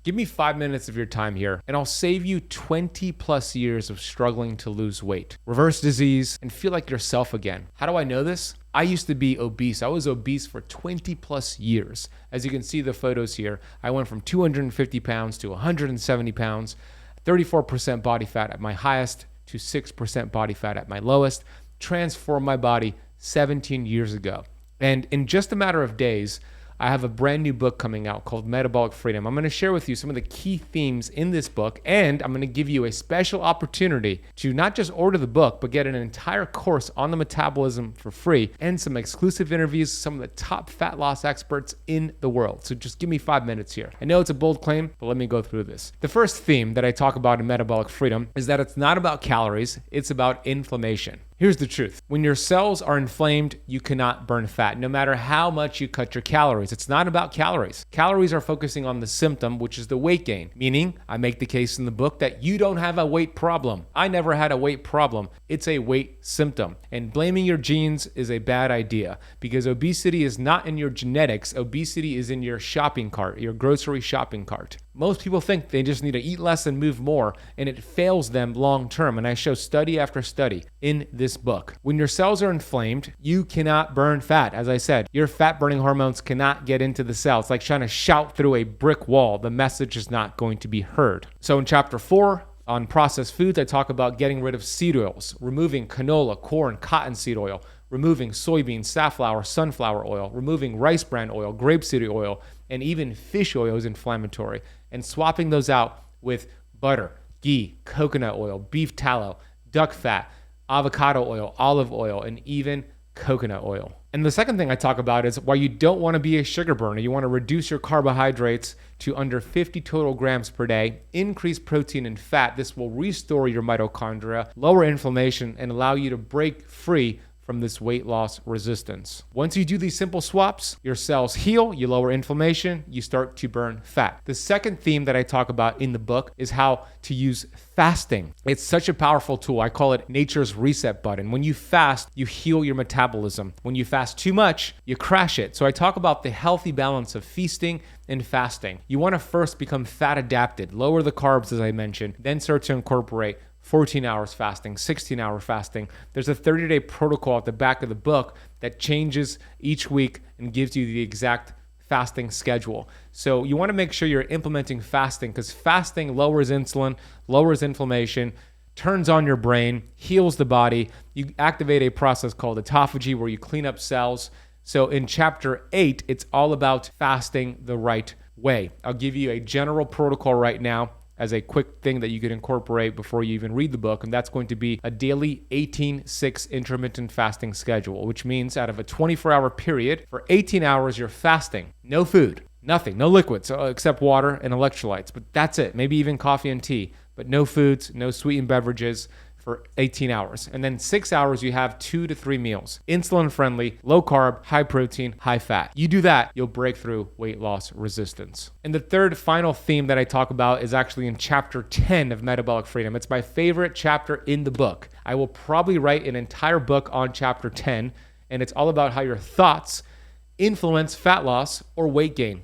Give me 5 minutes of your time here, and I'll save you 20 plus years of struggling to lose weight, reverse disease, and feel like yourself again. How do I know this? I used to be obese. I was obese for 20 plus years. As you can see the photos here, I went from 250 pounds to 170 pounds, 34% body fat at my highest to 6% body fat at my lowest, transformed my body 17 years ago. And in just a matter of days, I have a brand new book coming out called Metabolic Freedom. I'm going to share with you some of the key themes in this book, and I'm going to give you a special opportunity to not just order the book, but get an entire course on the metabolism for free and some exclusive interviews with some of the top fat loss experts in the world. So just give me 5 minutes here. I know it's a bold claim, but let me go through this. The first theme that I talk about in Metabolic Freedom is that it's not about calories, it's about inflammation. Here's the truth. When your cells are inflamed, you cannot burn fat, no matter how much you cut your calories. It's not about calories. Calories are focusing on the symptom, which is the weight gain, meaning I make the case in the book that you don't have a weight problem. I never had a weight problem. It's a weight symptom. And blaming your genes is a bad idea because obesity is not in your genetics. Obesity is in your shopping cart, your grocery shopping cart. Most people think they just need to eat less and move more, and it fails them long term. And I show study after study in this book. When your cells are inflamed, you cannot burn fat. As I said, your fat burning hormones cannot get into the cell. It's like trying to shout through a brick wall. The message is not going to be heard. So in chapter 4, on processed foods, I talk about getting rid of seed oils, removing canola, corn, cottonseed oil, removing soybean, safflower, sunflower oil, removing rice bran oil, grapeseed oil, and even fish oil is inflammatory, and swapping those out with butter, ghee, coconut oil, beef tallow, duck fat, avocado oil, olive oil, and even coconut oil. And the second thing I talk about is why you don't want to be a sugar burner. You want to reduce your carbohydrates to under 50 total grams per day, increase protein and fat. This will restore your mitochondria, lower inflammation, and allow you to break free from this weight loss resistance. Once you do these simple swaps, your cells heal, you lower inflammation, you start to burn fat. The second theme that I talk about in the book is how to use fasting. It's such a powerful tool. I call it nature's reset button. When you fast, you heal your metabolism. When you fast too much, you crash it. So I talk about the healthy balance of feasting and fasting. You want to first become fat adapted, lower the carbs as I mentioned, then start to incorporate 14 hours fasting, 16-hour fasting. There's a 30-day protocol at the back of the book that changes each week and gives you the exact fasting schedule. So you want to make sure you're implementing fasting because fasting lowers insulin, lowers inflammation, turns on your brain, heals the body. You activate a process called autophagy where you clean up cells. So in chapter 8, it's all about fasting the right way. I'll give you a general protocol right now as a quick thing that you could incorporate before you even read the book, and that's going to be a daily 18-6 intermittent fasting schedule, which means out of a 24-hour period, for 18 hours you're fasting. No food, nothing, no liquids except water and electrolytes, but that's it. Maybe even coffee and tea, but no foods, no sweetened beverages for 18 hours. And then 6 hours, you have 2 to 3 meals. Insulin friendly, low carb, high protein, high fat. You do that, you'll break through weight loss resistance. And the third final theme that I talk about is actually in chapter 10 of Metabolic Freedom. It's my favorite chapter in the book. I will probably write an entire book on chapter 10, and it's all about how your thoughts influence fat loss or weight gain,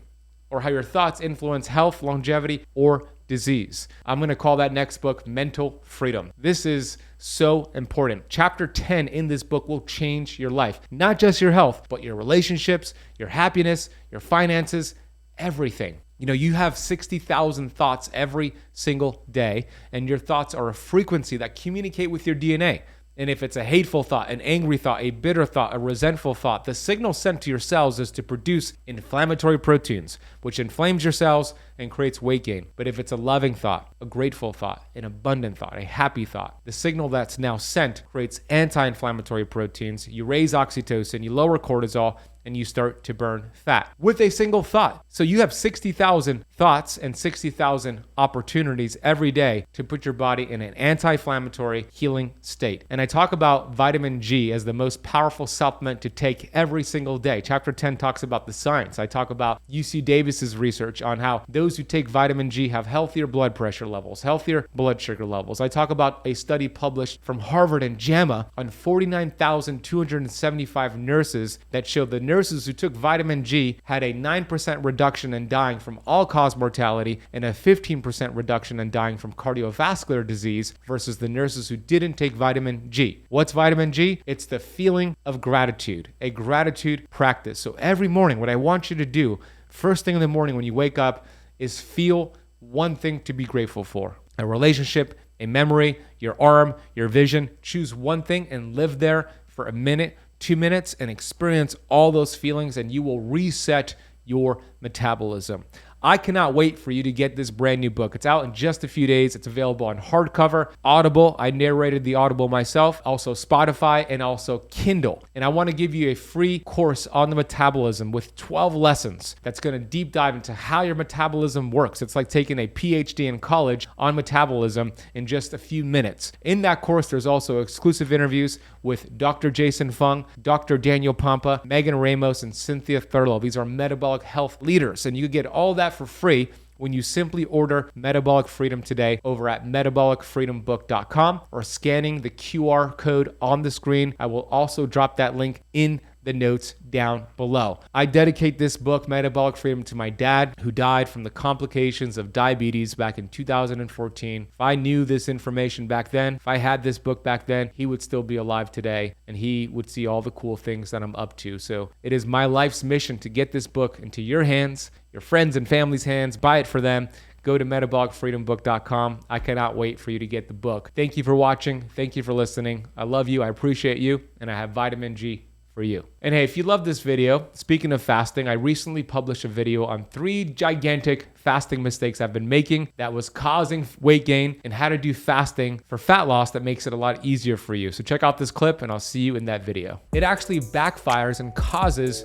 or how your thoughts influence health, longevity, or disease. I'm going to call that next book Mental Freedom. This is so important. Chapter 10 in this book will change your life, not just your health, but your relationships, your happiness, your finances, everything. You know, you have 60,000 thoughts every single day, and your thoughts are a frequency that communicate with your DNA. And if it's a hateful thought, an angry thought, a bitter thought, a resentful thought, the signal sent to your cells is to produce inflammatory proteins, which inflames your cells and creates weight gain. But if it's a loving thought, a grateful thought, an abundant thought, a happy thought, the signal that's now sent creates anti-inflammatory proteins. You raise oxytocin, you lower cortisol, and you start to burn fat with a single thought. So you have 60,000 thoughts and 60,000 opportunities every day to put your body in an anti-inflammatory healing state. And I talk about vitamin G as the most powerful supplement to take every single day. Chapter 10 talks about the science. I talk about UC Davis's research on how those those who take vitamin G have healthier blood pressure levels, healthier blood sugar levels. I talk about a study published from Harvard and JAMA on 49,275 nurses that showed the nurses who took vitamin G had a 9% reduction in dying from all-cause mortality and a 15% reduction in dying from cardiovascular disease versus the nurses who didn't take vitamin G. What's vitamin G? It's the feeling of gratitude, a gratitude practice. So every morning, what I want you to do, first thing in the morning when you wake up, is feel one thing to be grateful for. A relationship, a memory, your arm, your vision. Choose one thing and live there for a minute, 2 minutes, and experience all those feelings, and you will reset your metabolism. I cannot wait for you to get this brand new book. It's out in just a few days. It's available on hardcover, Audible. I narrated the Audible myself, also Spotify, and also Kindle. And I want to give you a free course on the metabolism with 12 lessons that's going to deep dive into how your metabolism works. It's like taking a PhD in college on metabolism in just a few minutes. In that course, there's also exclusive interviews with Dr. Jason Fung, Dr. Daniel Pompa, Megan Ramos, and Cynthia Thurlow. These are metabolic health leaders, and you get all that for free when you simply order Metabolic Freedom today over at metabolicfreedombook.com or scanning the QR code on the screen. I will also drop that link in the notes down below. I dedicate this book, Metabolic Freedom, to my dad, who died from the complications of diabetes back in 2014. If I knew this information back then, if I had this book back then, he would still be alive today, and he would see all the cool things that I'm up to. So it is my life's mission to get this book into your hands, your friends and family's hands. Buy it for them. Go to metabolicfreedombook.com. I cannot wait for you to get the book. Thank you for watching. Thank you for listening. I love you. I appreciate you. And I have vitamin G for you. And hey, if you love this video, speaking of fasting, I recently published a video on 3 gigantic fasting mistakes I've been making that was causing weight gain and how to do fasting for fat loss that makes it a lot easier for you. So check out this clip and I'll see you in that video. It actually backfires and causes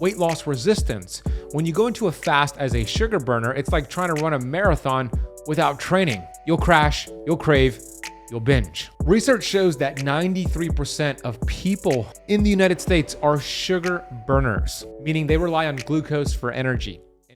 weight loss resistance. When you go into a fast as a sugar burner, it's like trying to run a marathon without training. You'll crash, you'll crave, you'll binge. Research shows that 93% of people in the United States are sugar burners, meaning they rely on glucose for energy.